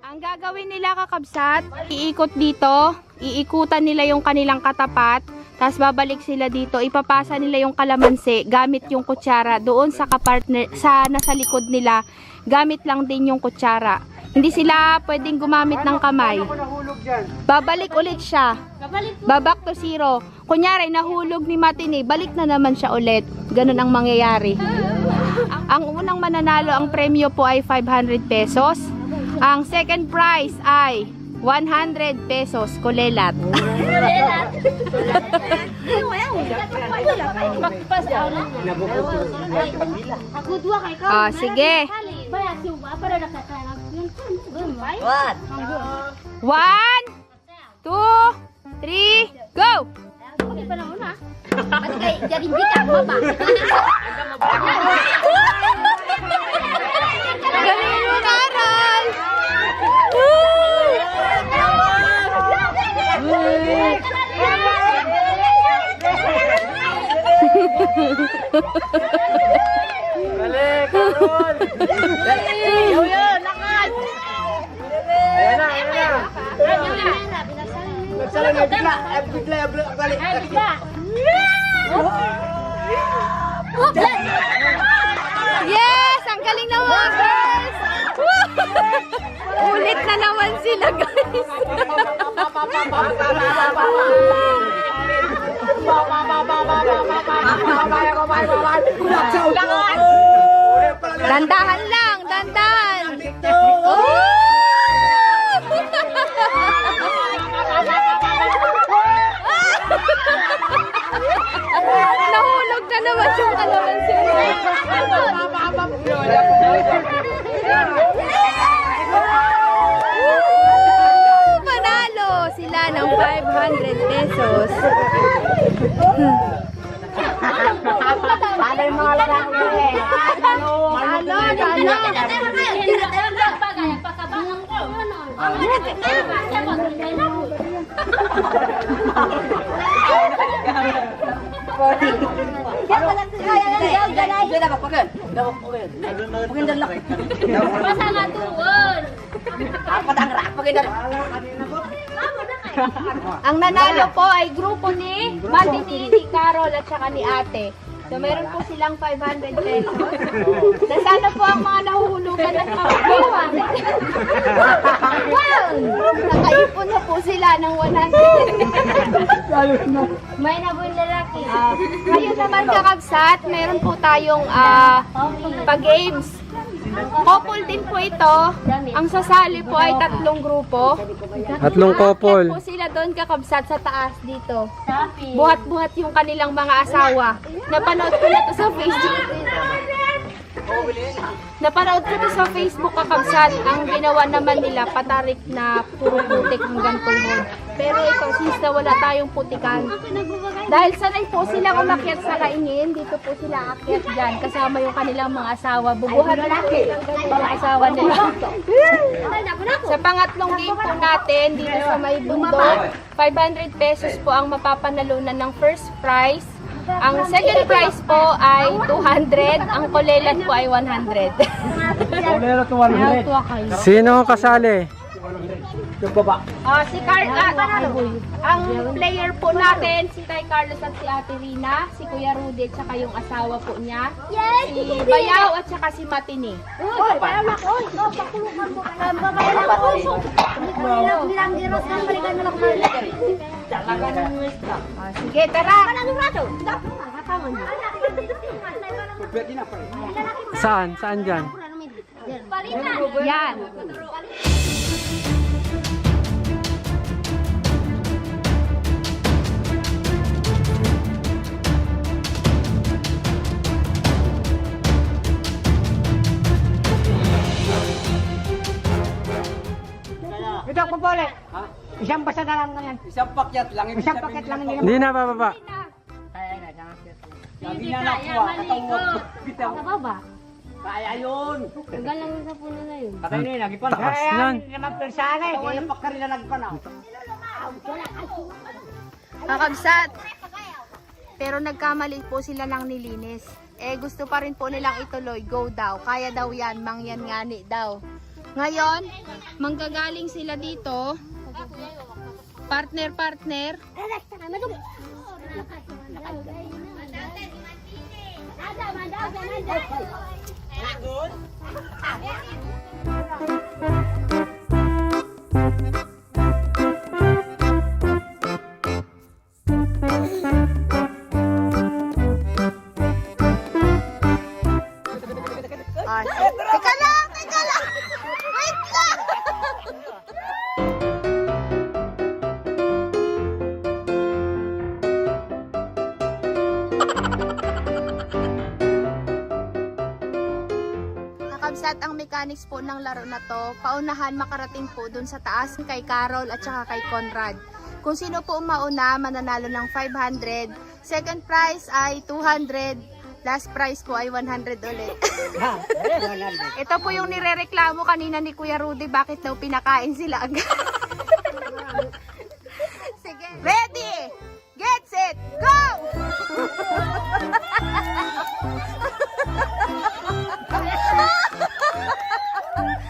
Ang gagawin nila kakabsat, iikot dito, iikutan nila yung kanilang katapat, tapos babalik sila dito, ipapasa nila yung kalamansi gamit yung kutsara doon sa kapartner, sa nasa likod nila, gamit lang din yung kutsara. Hindi sila pwedeng gumamit ng kamay. Babalik ulit siya. Back to zero. Kunyari, nahulog ni Matini, balik na naman siya ulit. Ganun ang mangyayari. Ang unang mananalo, ang premyo po ay 500 pesos. Ang second prize ay 100 pesos, kulelat. Sige. 1, 2, 3, go! Jadi bintang baba. Galing mo, Carol! Balik, Carol! Yun, lakad! Ayan na, ayan na! Nagsalang na, bigla, balik! Yes! Ang galing naman, guys! Ulit na naman sila, guys! Dandahan lang, dandahan! Nahulog na naman yung kalamansi. Panalo sila ng 500 pesos. Ada yung mga lalaki eh. Ang nanalo po ay grupo ni Matini, ni Carol at saka ni Ate. So meron po silang 500 pesos. Nasana po ang mga nahuhulugan ng mga gawa. Wow! Nakaipon na po sila ng 100. May nabuhin lalaki. Ngayon naman kakabsat, meron po tayong pag-games. Couple din po ito. Ang sasali po ay 3 grupo. 3 couple. Aakyat po sila doon kakabsat sa taas dito. Buhat-buhat yung kanilang mga asawa. Napanood ko na to sa Facebook. Napanood ko to sa Facebook kakabsat. Ang ginawa naman nila patarik na puro putik hanggang tuhod. Pero ito, since na wala tayong putikan. Dahil sanay po silang umakyat sa laingin, dito po sila aakyat dyan. Kasama yung kanilang mga asawa. Bubuhat mga asawa nila. Sa pangatlong game po natin, dito sa may bundok, 500 pesos po ang mapapanalunan ng first prize. Ang second prize po ay 200, ang kolelat po ay 100. Kulero to 100. Sino kasali? Yung baba. Si Carla, ang player po natin, si Tay Carlos at si Ate Rina, si Kuya Rudy at saka yung asawa po niya, si Bayaw at saka si Matini. Sige, tara! Saan? Saan dyan? Yan. Ito po pole. Isang basa na lang yan. Isang pakyat lang. Isang paket lang nila. Hindi na bababa. Hindi kaya maligo. Sa baba. Kaya yun. Hanggang lang sa puno na yun. Patay na yun. Nagipan. Takas yan. Hindi naman persana eh. Kaya yung pakari na nagpan. Kakabsat. Pero nagkamali po sila ng nilinis. Eh gusto pa rin po nilang ituloy. Go daw. Kaya daw yan. Mangyan ngani daw. Ngayon, manggagaling sila dito. Partner. Teka lang! Wait lang! Kakabsat, ang mechanics po ng laro na to, paunahan makarating po dun sa taas kay Carol at saka kay Conrad. Kung sino po mauna, mananalo ng 500. Second prize ay 200. Last prize po ay 100 ulit. Ito po yung nirereklamo kanina ni Kuya Rudy, bakit daw pinakain sila agad. Sige. Ready! Get set! Go!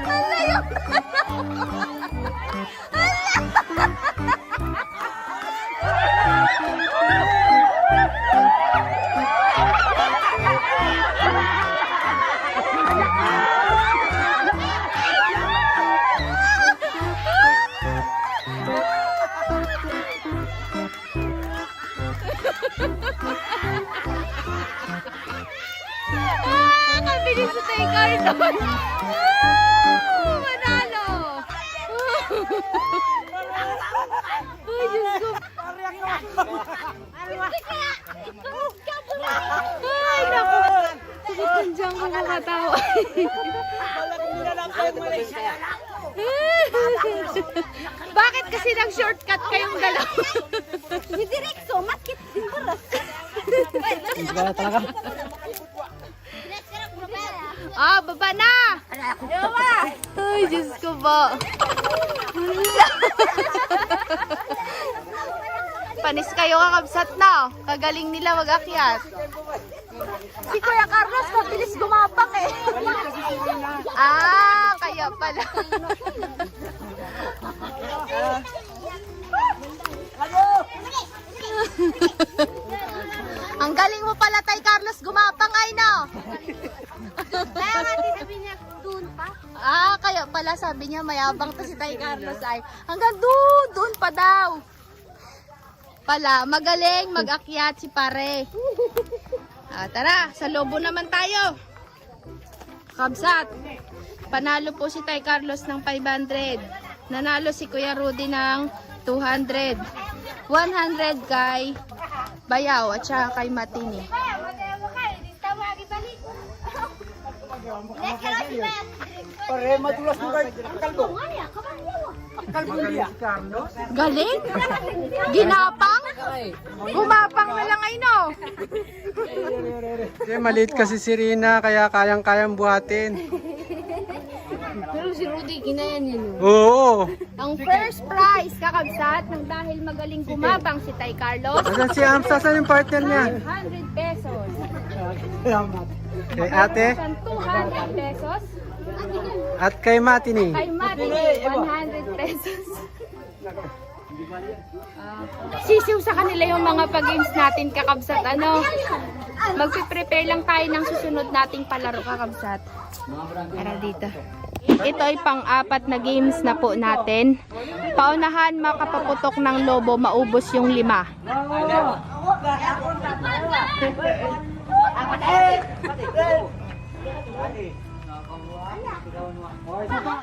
Ano yun? Kabilis sa tayo Carlon. Manalo. Ay, Diyos ko. Ay, naku. Sakit ng diyang ko makatawa. Bakit kasi nag-shortcut kayong dalawa? Diretso, makit. Ah, baba na! Ay, Diyos ko ba? Panis kayo kakabsat na. Kagaling nila mag-akyat. Si Kuya Carlos, mabilis gumapang eh. Ah, kaya pala. Ang galing mo pala, Tay Carlos, gumapang ay no? Kaya nga, sabi niya, doon pa. Ah, kaya pala sabi niya mayabang to si Tay Carlos ay hanggang doon pa daw. Pala, magaling mag-akyat si pare. Ah, tara, sa lobo naman tayo. Kabsat, panalo po si Tay Carlos ng 500. Nanalo si Kuya Rudy ng 200. 100 kay Bayaw at saka kay Matini. Pare, madulas mo kayo. Ang kalbo. Ang kalbo niya. Galing? Ginapang? Gumapang na lang ay no? Maliit kasi si Rina, kaya kayang-kayang buhatin. Pero si Rudy, kinayan niya. Oo. Ang first prize, kakabsat, ng dahil magaling gumapang si Tay Carlos, Asan si Amsa? Saan yung partner niya? 100 pesos. Kay ate 200 pesos. at kay Matini. Kay Matini, 100 pesos. Sisiw sa kanila yung mga pag-games natin, kakabsat. Ano? Magpiprepare lang tayo ng susunod nating palaro, kakabsat. Tara dito. Ito ay pang-apat na games na po natin. Paunahan makapaputok ng lobo, maubos yung 5.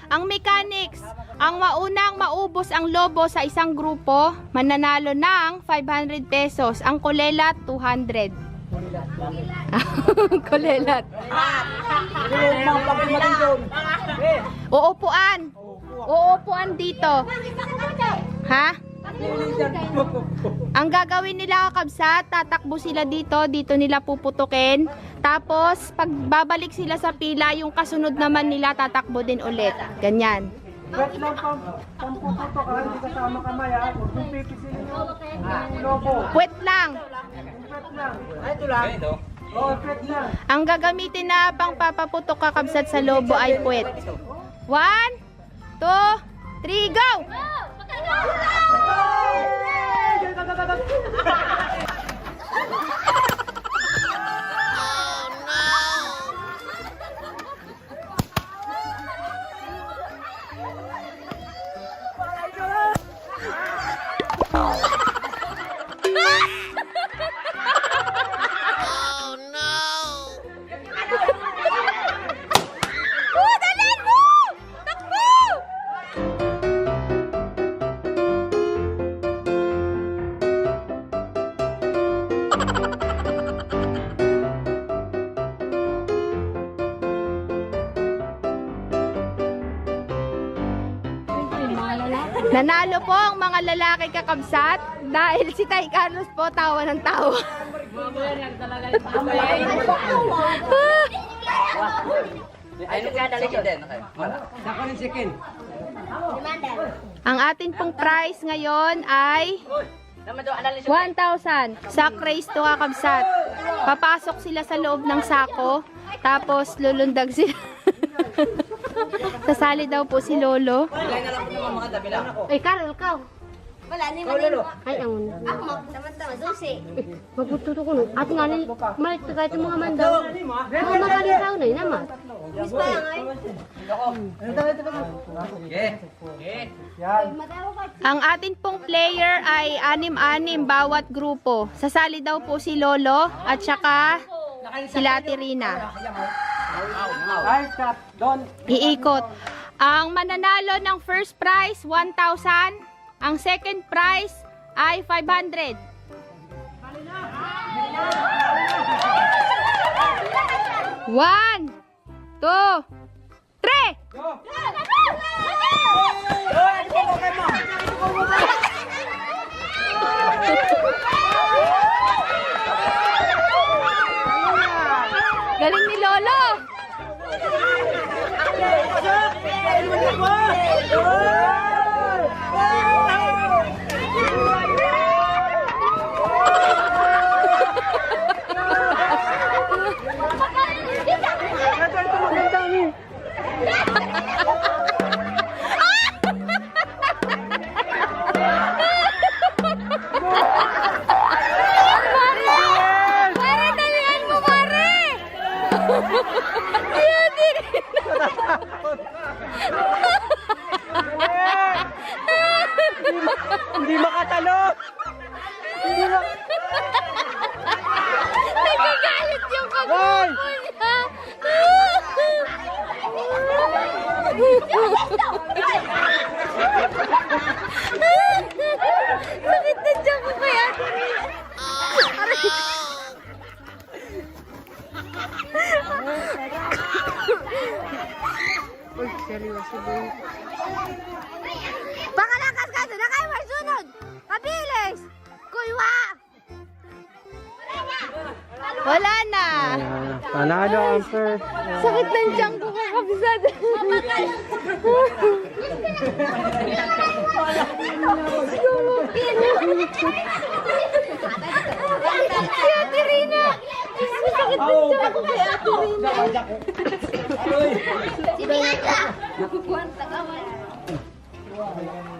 Ang mechanics, ang maunang maubos ang lobo sa isang grupo, mananalo ng 500 pesos. Ang kulelat, 200. Kulelat. Uupuan. Uupuan dito. Ha? Ang gagawin nila, kakabsat, tatakbo sila dito, dito nila puputukin. Tapos, pag babalik sila sa pila, yung kasunod naman nila tatakbo din ulit. Ganyan. Wet lang pampuputok ka, hindi kasama kamay ha. Huwag mong pipisilin yung lobo. Puwet lang. Wet lang. Ay, ito lang. Oo, wet lang. Ang gagamitin na pang papaputok, kakabsat, sa lobo ay puwet. 1, 2, 3, go! Oh, dali mo! Takbo! Nanalo po ang mga lalaki kakabsat dahil si Tay Carlos po tawa ng tawa. Ang atin pong prize ngayon ay 1,000. Sack race to kakabsat. Papasok sila sa loob ng sako, tapos lulundag sila. Sasali daw po si Lolo. Ay, Carol, ikaw. Wala, ni Manilo. Ay, ang una. Ako, tama-tama, susi. Magbututo ko nun. At nga, malit ka kahit yung mga mandaw. Mga magaling tao na yun naman. Miss pa lang, ay. Ang atin pong player ay 6-6 bawat grupo. Sasali daw po si Lolo at saka sila Ate Rina. Ay, stop. Doon. Iikot. Ang mananalo ng first prize, 1,000. Ang second prize ay 500. One, 2, 3. Galing ni Lolo. Mare, dalihan mo, Mare! Kaya din. Hindi makatalo. Hindi na. Nagagalit yung kagrupo niya. Sakit na dyan ko kaya. Pakalakas ka doon, na kayo marsunod. Pabilis. Kuywa. Wala na. Panalo ang first. Sakit ng tiyan ko kakabisad. Si Ate Rina. Sakit ng tiyan ko kay Ate Rina.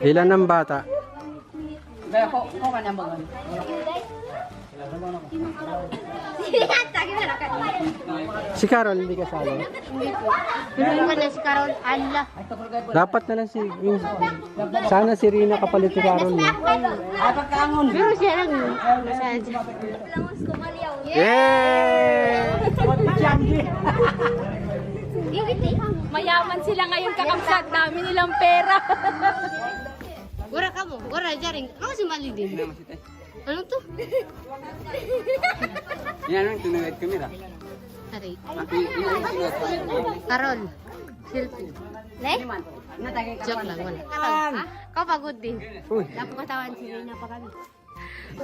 Ilan ng bata? Si Carol hindi kasali. Pero na si Carol, Allah. Dapat na lang sana si Rina kapalit si Carol. Pero siya lang. Yeah! Mayaman sila ngayon kakabsat. Dami nilang pera. Wala ka mo, wala jaring. Ako si Mali din. Ano to? Yan ang tunawid kamera. Aray. Carol. Selfie. Le? Joke lang, wala. Carol, kau pagod din. Uy. Lapo katawan si Rina pa kami.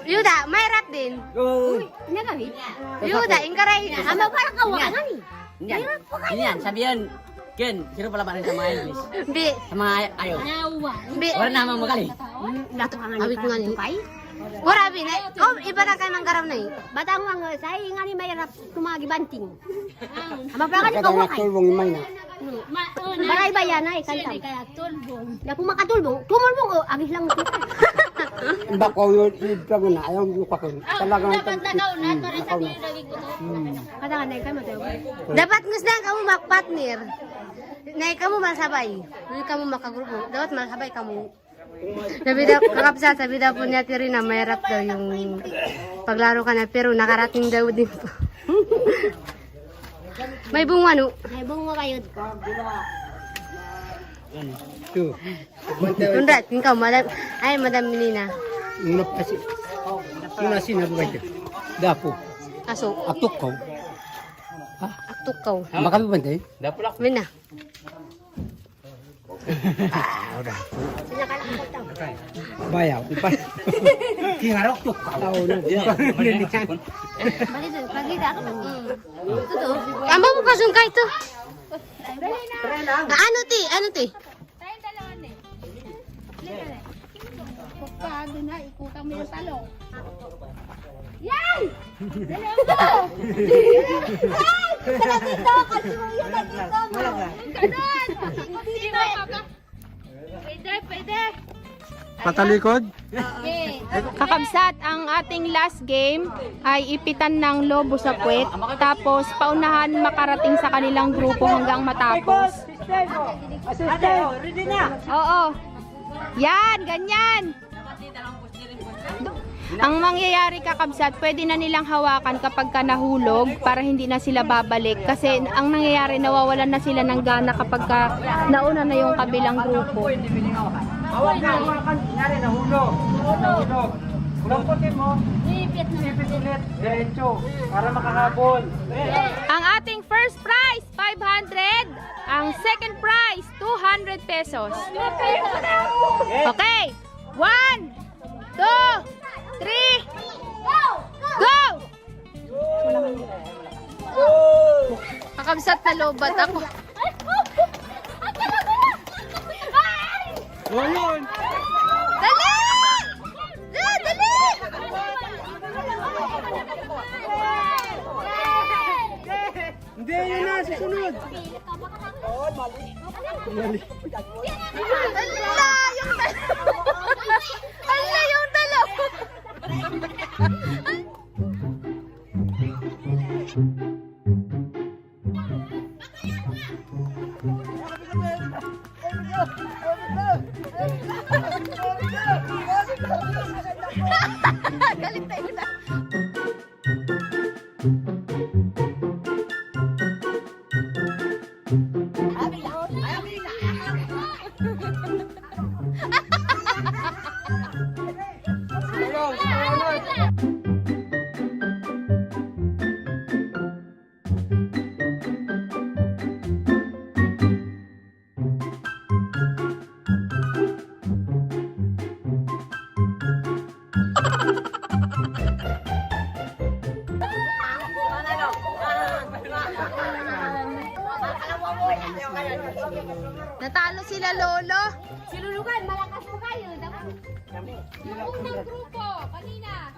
Yuda, may rap din. Uy. Ina kami. Yuda, ingkaray. Ama para kawa kami. Yan, sabi yun. Ken, sino pala ba rin sa mga English? Bi. Sa mga ayaw. Bi. Wala na mga magaling. Awit nga ni. Wala bi na. Oh, iba na kayo manggaram na eh. Batang mga sa nga ni may rap tumagi banting. Ama para ka ni kawa kay. Tulong imay na. Baray ba yan ay kantam? Kaya tulbong. Na po makatulbong. Tumulbong o agis lang mo. Bako yun, ipag na, ayaw yung pakon. Talagang Dapat nagaw na to rin sa pinagawin ko. Katakan na mo tayo. Dapat gusto ka mo makpartner. Na ikaw mo masabay. Hindi ka mo makagrupo. Dapat masabay ka mo. Sabi daw, kakapsa, sabi daw po niya Tiri na mayroon daw yung paglaro ka na pero nakarating daw din po. May bunga no? May bunga kayo. Two. Tunda, tingkaw, madam, ay madam Nina. Ngunap kasi. Ngunap sinabuhay ko. Dapo. Aso, Atok ko. aktuk kau. Makapibantay? Mina. Bayaw. Kingarok to. Tao na. Bakit pagida ako? Totoo. Amba mo kasungkay to. Ano ti? Ano ti? Tayong dalawa na eh. Pagpado na, ikutang mo yung talong. Yan! Dalawa! Ay! Saka dito! Kasi mo yun na dito mo! Ganon! Dito! Pwede! Patalikod? Okay. Kakabsat, ang ating last game ay ipitan ng lobo sa puwet. Tapos paunahan makarating sa kanilang grupo hanggang matapos. Ready na! Oo. Yan, ganyan. Ang mangyayari kakabsat, pwede na nilang hawakan kapag ka nahulog para hindi na sila babalik. Kasi ang nangyayari, nawawalan na sila ng gana kapag ka nauna na yung kabilang grupo. Hawakan. Nari, nahulog. Nahulog. Lamputin mo. Ipit ulit. Diretso. Para makahabol. Ang ating first prize, 500. Ang second prize, 200 pesos. Okay. 1, 2, 3, go! Kakabsat na lobat ako. Ayun! Dali! Dali! Hindi, yun na. Susunod. Ala, yung dalawa! Ala, yung dalawa! Galit tayo na. Natalo sila lolo. Silulugan, malakas mo kayo. Yung unang grupo, kanina.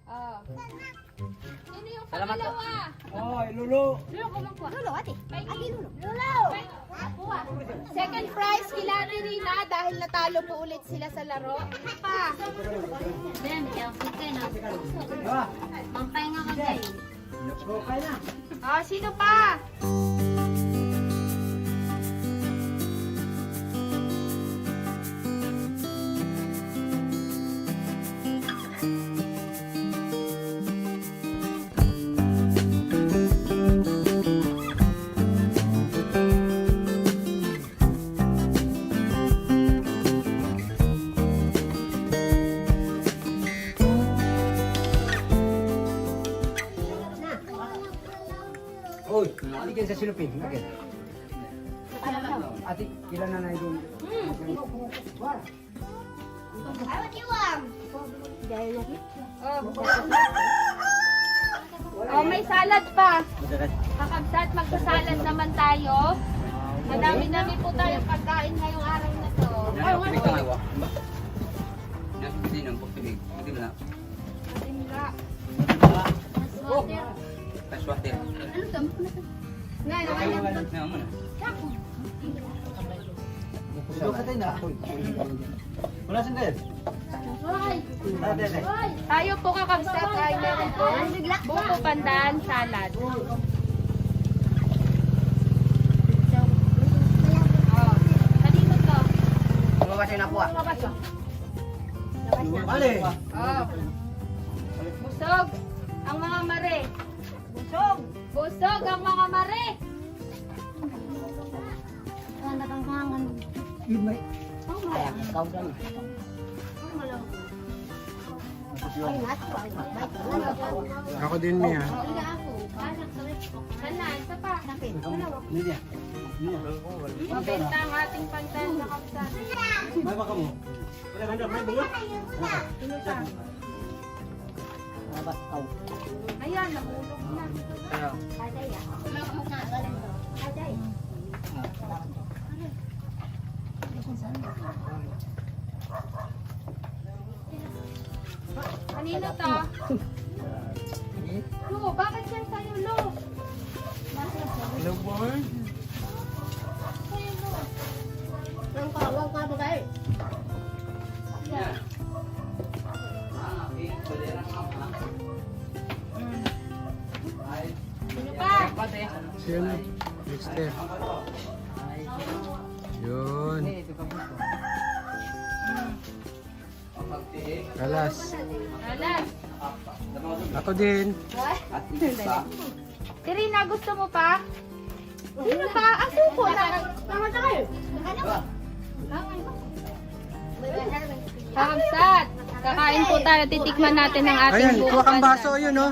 Oh. Sino yung pangalawa? Oy, Lulu. Lulo, ate. Ate, lulo. Second prize kila Rina dahil natalo po ulit sila sa laro. Pa. Ben, kaya okay na. Mampay nga ka guys. Okay na. Oh, sino pa? Oy, aligyan sa silupin. Okay. Ate, kila na na doon. Oh, may salad pa. Kakabsat, magsasalad naman tayo. Madami-dami po tayong pagkain ngayong araw na to. Matimla. Wala sandal. Tayo po kakabsat ay meron po buko pandan salad. Oh, kanino to? Mabasin na po ah. Bale. Oh. Busog ang mga mare. Busog. Busog ang mga mare. Ayan, ikaw dyan. Ako din, Mia. Sana, isa pa. Mabenta ang ating pandan sa kapsat. May baka mo. Wala handa, may bunga. Sino pa? Dapat ikaw. Ayan, nahulog na. Kanino to? Lo, bakit yan sa'yo, Lo? Hello, boy. Sino pa? Sino? Next step. Yun. Alas. Alas. Ako din. Tirina, gusto mo pa? Sino pa? Ang suko na. Kakabsat. Kakain po tayo. Titikman natin ang ating Ayan, buko kuha kang pandan. baso yun, oh.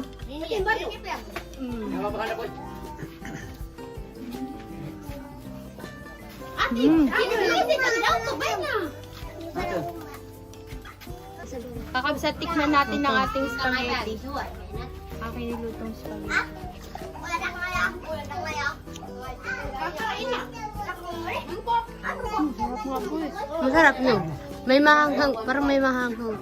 Kakabsat, tikman natin ang ating spaghetti. Aking nilutong spaghetti. Masarap no. May mahanghang, parang may mahanghang.